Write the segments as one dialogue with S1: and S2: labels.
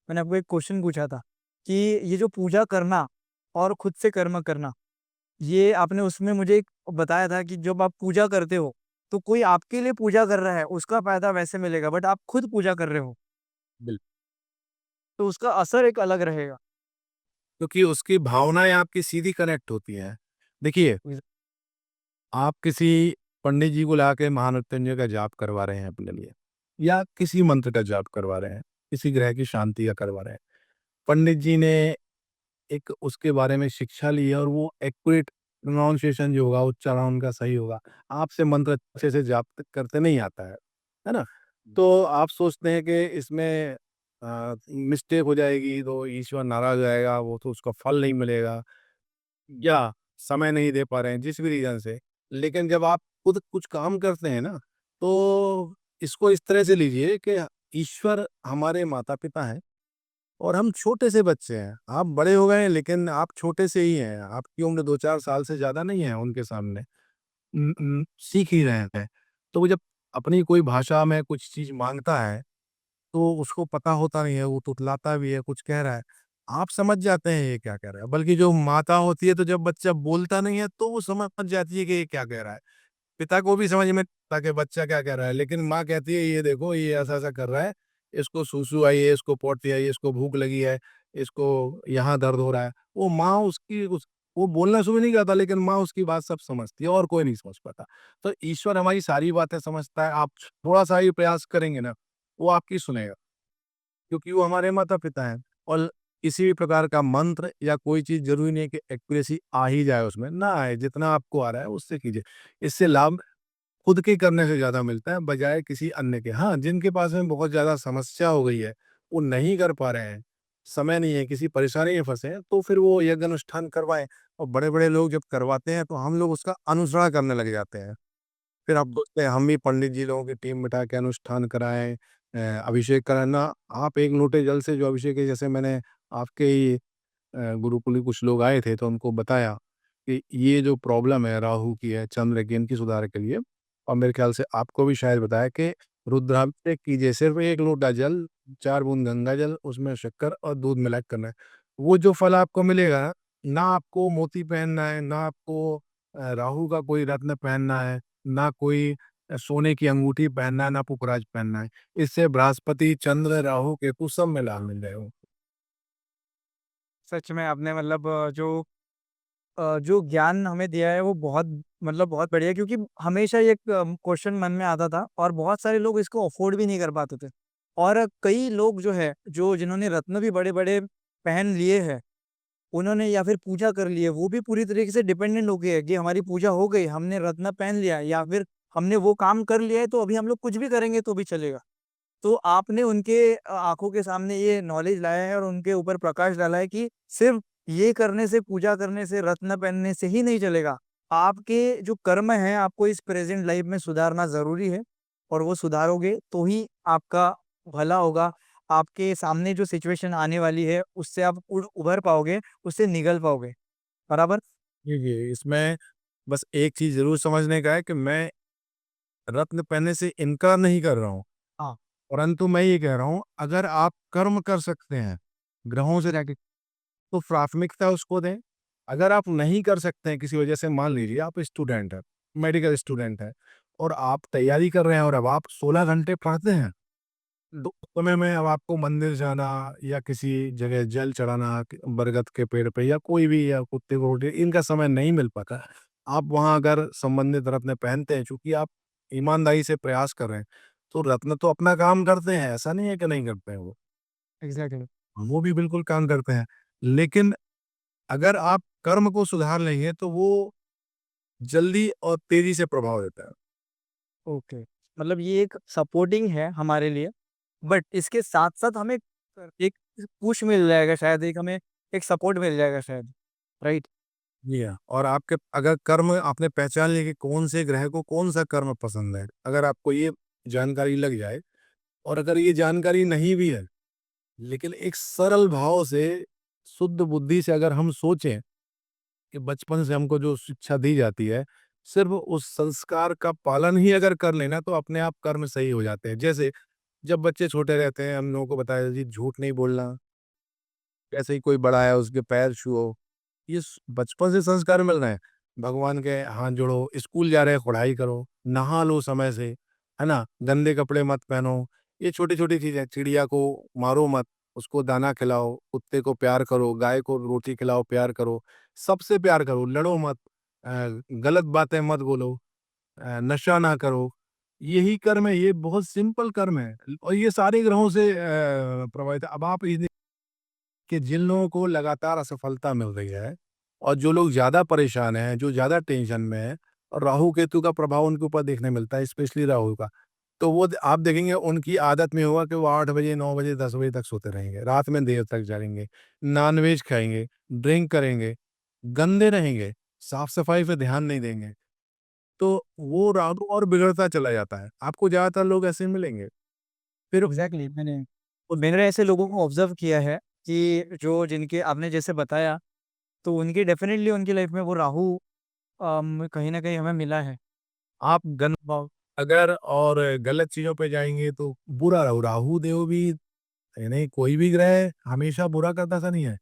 S1: मैंने आपको एक क्वेश्चन पूछा था कि ये जो पूजा करना और खुद से कर्म करना, ये आपने उसमें मुझे एक बताया था कि जब आप पूजा करते हो, तो कोई आपके लिए पूजा कर रहा है, उसका फ़ायदा वैसे मिलेगा, बट आप खुद पूजा कर रहे हो,
S2: बिल्कुल,
S1: तो उसका असर एक अलग रहेगा।
S2: क्योंकि उसकी भावनाएँ आपकी सीधी कनेक्ट होती हैं। देखिए,
S1: इस
S2: आप किसी पंडित जी को लाके महामृत्युंजय का जाप करवा रहे हैं अपने लिए या किसी मंत्र का जाप करवा रहे हैं, किसी ग्रह की शांति का करवा रहे हैं। पंडित जी ने एक उसके बारे में शिक्षा ली है और वो एक्यूरेट प्रोनाउंसिएशन जो होगा, उच्चारण उनका सही होगा। आपसे मंत्र अच्छे से जाप करते नहीं आता है ना? तो आप सोचते हैं कि इसमें मिस्टेक हो जाएगी तो ईश्वर नाराज़ हो जाएगा, वो तो उसका फल नहीं मिलेगा या समय नहीं दे पा रहे हैं, जिस भी रीज़न से। लेकिन जब आप खुद कुछ काम करते हैं ना, तो इसको इस तरह से लीजिए कि ईश्वर हमारे माता-पिता हैं और हम छोटे से बच्चे हैं। आप बड़े हो गए हैं लेकिन आप छोटे से ही हैं। आपकी उम्र 2-4 साल से ज़्यादा नहीं है उनके सामने। सीख ही रहे हैं। तो वो जब अपनी कोई भाषा में कुछ चीज़ माँगता है, तो उसको पता होता नहीं है, वो तुतलाता भी है, कुछ कह रहा है। आप समझ जाते हैं ये क्या कह रहा है, बल्कि जो माता होती है तो जब बच्चा बोलता नहीं है, तो वो समझ जाती है कि ये क्या कह रहा है। पिता को भी समझ में आता कि बच्चा क्या कह रहा है, लेकिन माँ कहती है ये देखो ये ऐसा-ऐसा कर रहा है, इसको सूसू आई है, इसको पोटी आई है, इसको भूख लगी है, इसको यहाँ दर्द हो रहा है। वो माँ उसकी उस वो बोलना शुरू नहीं करता लेकिन माँ उसकी बात सब समझती है और कोई नहीं समझ पाता। तो ईश्वर हमारी सारी बातें समझता है, आप थोड़ा-सा ही प्रयास करेंगे ना, वो आपकी सुनेगा। क्योंकि वो हमारे माता-पिता हैं और किसी भी प्रकार का मंत्र या कोई चीज़ ज़रूरी नहीं है कि एक्यूरेसी आ ही जाए उसमें, ना आए, जितना आपको आ रहा है उससे कीजिए। इससे लाभ खुद के करने से ज़्यादा मिलता है बजाय किसी अन्य के। हाँ, जिनके पास में बहुत ज़्यादा समस्या हो गई है, वो नहीं कर पा रहे हैं, समय नहीं है, किसी परेशानी में फँसे हैं, तो फिर वो यज्ञ अनुष्ठान करवाएँ और बड़े-बड़े लोग जब करवाते हैं, तो हम लोग उसका अनुसरण करने लग जाते हैं। फिर आप सोचते हैं हम भी पंडित जी लोगों की टीम बिठा के अनुष्ठान कराएँ, अभिषेक कराना। आप एक लोटे जल से जो अभिषेक है, जैसे मैंने आपके ही गुरुकुल के कुछ लोग आए थे तो उनको बताया कि ये जो प्रॉब्लम है राहु की है, चंद्र की, इनकी सुधार के लिए और मेरे ख्याल से आपको भी शायद बताया कि रुद्राभिषेक कीजिए, सिर्फ़ 1 लोटा जल, 4 बूंद गंगा जल, उसमें शक्कर और दूध मिला के करना है। वो जो फल आपको मिलेगा, ना आपको मोती पहनना है, ना आपको राहु का कोई रत्न पहनना है, ना कोई सोने की अंगूठी पहनना है, ना पुखराज पहनना है। इससे बृहस्पति, चंद्र, राहु, केतु सब में लाभ मिल जाएगा।
S1: सच में आपने मतलब जो ज्ञान हमें दिया है वो बहुत मतलब बहुत बढ़िया है, क्योंकि हमेशा ये क्वेश्चन मन में आता था और बहुत सारे लोग इसको अफोर्ड भी नहीं कर पाते थे। और कई लोग जो है, जो जिन्होंने रत्न भी बड़े-बड़े पहन लिए हैं, उन्होंने या फिर पूजा कर ली है, वो भी पूरी तरीके से डिपेंडेंट हो गए हैं कि हमारी पूजा हो गई, हमने रत्न पहन लिया या फिर हमने वो काम कर लिया है, तो अभी हम लोग कुछ भी करेंगे तो भी चलेगा। तो आपने उनके आँखों के सामने ये नॉलेज लाया है और उनके ऊपर प्रकाश डाला है कि सिर्फ़ ये करने से, पूजा करने से, रत्न पहनने से ही नहीं चलेगा। आपके जो कर्म हैं, आपको इस प्रेज़ेंट लाइफ़ में सुधारना ज़रूरी है और वो सुधारोगे तो ही आपका भला होगा। आपके सामने जो सिचुएशन आने वाली है, उससे आप उभर पाओगे, उससे निकल पाओगे। बराबर?
S2: जी, जी, इसमें बस एक चीज़ ज़रूर समझने का है कि मैं रत्न पहनने से इनकार नहीं कर रहा हूँ,
S1: हाँ,
S2: परंतु मैं ये कह रहा हूँ अगर आप कर्म कर सकते हैं, ग्रहों से रह तो प्राथमिकता उसको दें। अगर आप नहीं कर सकते हैं किसी वजह से, मान लीजिए आप स्टूडेंट हैं, मेडिकल स्टूडेंट हैं और आप तैयारी कर रहे हैं और अब आप 16 घंटे पढ़ते हैं,
S1: हुँ,
S2: तो उस समय में अब आपको मंदिर जाना या किसी जगह जल चढ़ाना बरगद के पेड़ पे या कोई भी या कुत्ते को रोटी, इनका समय नहीं मिल पाता। आप वहाँ अगर संबंधित रत्न पहनते हैं, चूँकि आप ईमानदारी से प्रयास कर रहे हैं, तो रत्न तो अपना काम करते हैं, ऐसा नहीं है कि नहीं करते हैं वो।
S1: एग्ज़ैक्टली।
S2: वो भी बिल्कुल काम करते हैं। लेकिन अगर आप कर्म को सुधार लेंगे तो वो जल्दी और तेज़ी से प्रभाव देता है।
S1: ओके। मतलब ये एक सपोर्टिंग है हमारे लिए, बट इसके साथ-साथ हमें एक पुश मिल जाएगा शायद, एक हमें एक सपोर्ट मिल जाएगा शायद, राइट?
S2: जी हाँ, और आपके अगर कर्म आपने पहचान लिया कि कौन से ग्रह को कौन-सा कर्म पसंद है, अगर आपको ये जानकारी लग जाए और अगर ये जानकारी नहीं भी है, लेकिन एक सरल भाव से, शुद्ध बुद्धि से अगर हम सोचें कि बचपन से हमको जो शिक्षा दी जाती है, सिर्फ़ उस संस्कार का पालन ही अगर कर लें ना, तो अपने आप कर्म सही हो जाते हैं। जैसे जब बच्चे छोटे रहते हैं हम लोगों को बताया जी झूठ नहीं बोलना, ऐसे ही कोई बड़ा है उसके पैर छुओ, ये बचपन से संस्कार मिल रहे हैं। भगवान के हाथ जोड़ो, स्कूल जा रहे हैं पढ़ाई करो, नहा लो समय से, है ना? गंदे कपड़े मत पहनो, ये छोटी-छोटी चीज़ें। चिड़िया को मारो मत, उसको दाना खिलाओ, कुत्ते को प्यार करो, गाय को रोटी खिलाओ, प्यार करो, सबसे प्यार करो, लड़ो मत, गलत बातें मत बोलो, नशा ना करो। यही कर्म है, ये बहुत सिंपल कर्म है और ये सारे ग्रहों से प्रभावित है। अब आप इन्हें कि जिन लोगों को लगातार असफलता मिल रही है और जो लोग ज़्यादा परेशान हैं, जो ज़्यादा टेंशन में हैं और राहु केतु का प्रभाव उनके ऊपर देखने मिलता है, स्पेशली राहु का। तो वो आप देखेंगे उनकी आदत में होगा कि वो 8 बजे, 9 बजे, 10 बजे तक सोते रहेंगे, रात में देर तक जागेंगे, नॉन-वेज खाएँगे, ड्रिंक करेंगे, गंदे रहेंगे, साफ-सफाई पे ध्यान नहीं देंगे। तो वो राहु और बिगड़ता चला जाता है। आपको ज़्यादातर लोग ऐसे मिलेंगे। फिर
S1: एग्ज़ैक्टली मैंने ऐसे लोगों को ऑब्ज़र्व किया है कि जो जिनके आपने जैसे बताया, तो उनकी डेफ़िनेटली उनकी लाइफ़ में वो राहु कहीं न कहीं हमें मिला है।
S2: आप गन
S1: वाओ!
S2: अगर और गलत चीज़ों पे जाएँगे तो बुरा राहु राहु देव भी यानी कोई भी ग्रह हमेशा बुरा करता ऐसा नहीं है।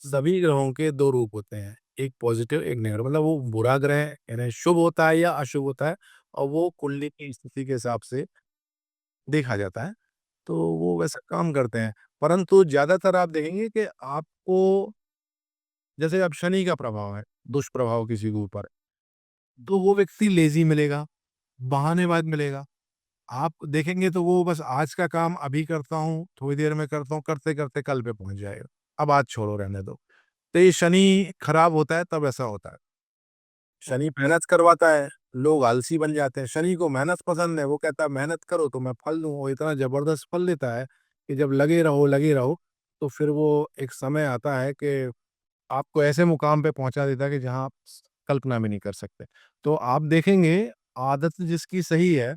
S2: सभी ग्रहों के 2 रूप होते हैं, एक पॉज़िटिव एक नेगेटिव मतलब वो बुरा ग्रह यानी शुभ होता है या अशुभ होता है और वो कुंडली की स्थिति के हिसाब से देखा जाता है, तो वो वैसा काम करते हैं। परंतु ज़्यादातर आप देखेंगे कि आपको जैसे अब शनि का प्रभाव है, दुष्प्रभाव किसी के ऊपर, तो वो व्यक्ति लेज़ी मिलेगा, बहानेबाज़ मिलेगा। आप देखेंगे तो वो बस आज का काम अभी करता हूँ, थोड़ी देर में करता हूँ, करते-करते कल पे पहुँच जाएगा। अब आज छोड़ो रहने दो। तो ये शनि खराब होता है तब ऐसा होता है। शनि मेहनत करवाता है, लोग आलसी बन जाते हैं। शनि को मेहनत पसंद है, वो कहता है मेहनत करो तो मैं फल दूँ। वो इतना ज़बरदस्त फल देता है कि जब लगे रहो, तो फिर वो एक समय आता है कि आपको ऐसे मुकाम पे पहुँचा देता है कि जहाँ आप कल्पना भी नहीं कर सकते। तो आप देखेंगे आदत जिसकी सही है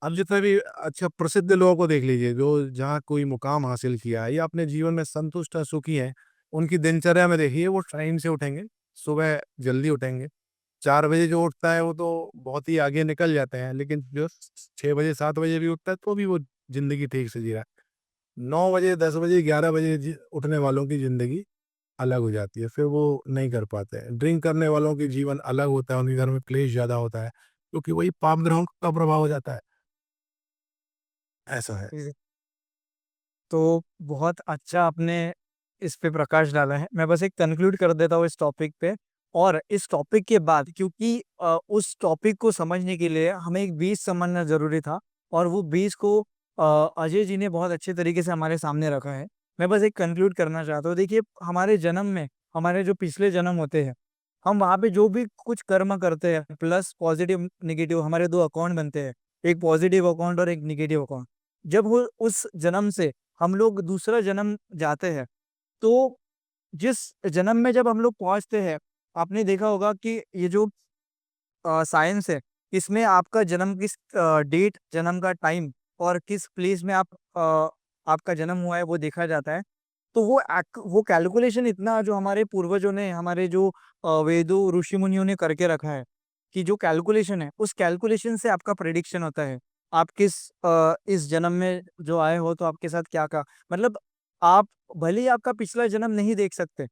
S2: अब जितने भी अच्छा प्रसिद्ध लोगों को देख लीजिए, जो जहाँ कोई मुकाम हासिल किया है या अपने जीवन में संतुष्ट हैं, सुखी हैं, उनकी दिनचर्या में देखिए वो टाइम से उठेंगे, सुबह जल्दी उठेंगे। 4 बजे जो उठता है वो तो बहुत ही आगे निकल जाते हैं, लेकिन जो 6 बजे 7 बजे भी उठता है तो भी वो ज़िंदगी ठीक से जी रहा है। 9 बजे 10 बजे 11 बजे उठने वालों की ज़िंदगी अलग हो जाती है, फिर वो नहीं कर पाते हैं। ड्रिंक करने वालों की जीवन अलग होता है, उनके घर में क्लेश ज़्यादा होता है, क्योंकि वही पाप ग्रहों का प्रभाव हो जाता है। ऐसा है।
S1: तो बहुत अच्छा आपने इस पे प्रकाश डाला है। मैं बस एक कन्क्लूड कर देता हूँ इस टॉपिक पे और इस टॉपिक के बाद क्योंकि उस टॉपिक को समझने के लिए हमें एक बीज समझना ज़रूरी था और वो बीज को अजय जी ने बहुत अच्छे तरीके से हमारे सामने रखा है। मैं बस एक कन्क्लूड करना चाहता हूँ। देखिए, हमारे जन्म में हमारे जो पिछले जन्म होते हैं, हम वहाँ पे जो भी कुछ कर्म करते हैं प्लस पॉज़िटिव, नेगेटिव हमारे 2 अकाउंट बनते हैं। एक पॉज़िटिव अकाउंट और एक नेगेटिव अकाउंट। जब वो उस जन्म से हम लोग दूसरा जन्म जाते हैं, तो जिस जन्म में जब हम लोग पहुँचते हैं, आपने देखा होगा कि ये जो साइंस है, इसमें आपका जन्म किस डेट, जन्म का टाइम और किस प्लेस में आपका जन्म हुआ है, वो देखा जाता है। तो वो कैलकुलेशन इतना जो हमारे पूर्वजों ने, हमारे जो वेदों, ऋषि-मुनियों ने करके रखा है, कि जो कैलकुलेशन है, उस कैलकुलेशन से आपका प्रेडिक्शन होता है। आप इस जन्म में जो आए हो, तो आपके साथ क्या-क्या मतलब आप भले ही आपका पिछला जन्म नहीं देख सकते,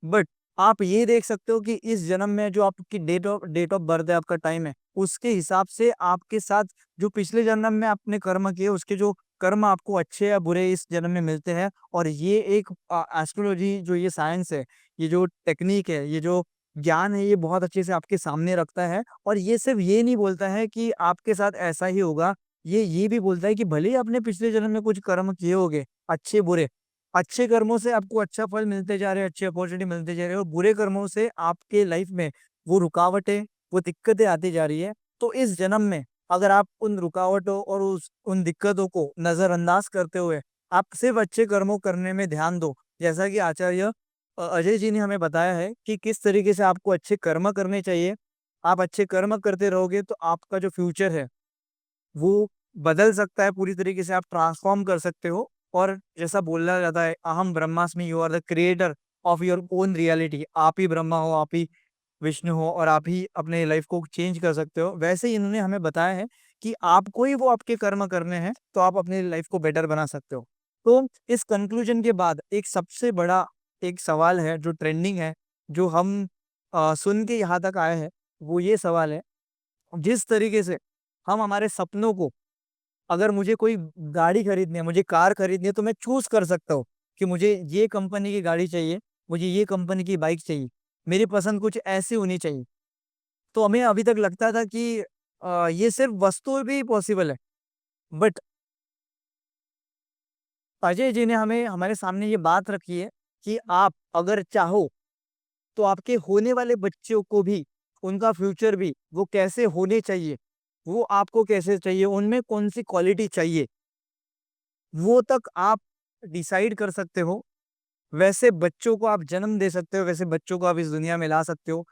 S1: बट आप ये देख सकते हो कि इस जन्म में जो आपकी डेट ऑफ बर्थ है, आपका टाइम है, उसके हिसाब से आपके साथ जो पिछले जन्म में आपने कर्म किए, उसके जो कर्म आपको अच्छे या बुरे इस जन्म में मिलते हैं और ये एक एस्ट्रोलॉजी जो ये साइंस है, ये जो टेक्नीक है, ये जो ज्ञान है, ये बहुत अच्छे से आपके सामने रखता है और ये सिर्फ ये नहीं बोलता है कि आपके साथ ऐसा ही होगा, ये भी बोलता है कि भले ही आपने पिछले जन्म में कुछ कर्म किए होंगे, अच्छे-बुरे, अच्छे कर्मों से आपको अच्छा फल मिलते जा रहे हैं, अच्छी अपॉर्चुनिटी मिलते जा रही है और बुरे कर्मों से आपके लाइफ में वो रुकावटें, वो दिक्कतें आती जा रही है। तो इस जन्म में अगर आप उन रुकावटों और उन दिक्कतों को नज़रअंदाज करते हुए आप सिर्फ अच्छे कर्मों करने में ध्यान दो। जैसा कि आचार्य अजय जी ने हमें बताया है कि किस तरीके से आपको अच्छे कर्म करने चाहिए। आप अच्छे कर्म करते रहोगे तो आपका जो फ्यूचर है वो बदल सकता है पूरी तरीके से, आप ट्रांसफ़ॉर्म कर सकते हो और जैसा बोला जाता है, अहम ब्रह्मास्मि, you are the creator of your own reality. आप ही ब्रह्मा हो, आप ही विष्णु हो और आप ही अपने लाइफ़ को चेंज कर सकते हो। वैसे ही इन्होंने हमें बताया है कि आपको ही वो आपके कर्म करने हैं, तो आप अपनी लाइफ को बेटर बना सकते हो। तो इस कंक्लूजन के बाद एक सबसे बड़ा एक सवाल है जो ट्रेंडिंग है, जो हम सुन के यहाँ तक आए हैं, वो ये सवाल है, जिस तरीके से हम हमारे सपनों को, अगर मुझे कोई गाड़ी खरीदनी है, मुझे कार खरीदनी है, तो मैं चूज़ कर सकता हूँ कि मुझे ये कंपनी की गाड़ी चाहिए, मुझे ये कंपनी की बाइक चाहिए, मेरी पसंद कुछ ऐसी होनी चाहिए। तो हमें अभी तक लगता था कि ये सिर्फ़ वस्तु भी पॉसिबल है, बट अजय जी ने हमें हमारे सामने ये बात रखी है कि आप अगर चाहो, तो आपके होने वाले बच्चों को भी, उनका फ्यूचर भी, वो कैसे होने चाहिए, वो आपको कैसे चाहिए, उनमें कौन-सी क्वालिटी चाहिए, वो तक आप डिसाइड कर सकते हो। वैसे बच्चों को आप जन्म दे सकते हो, वैसे बच्चों को आप इस दुनिया में ला सकते हो।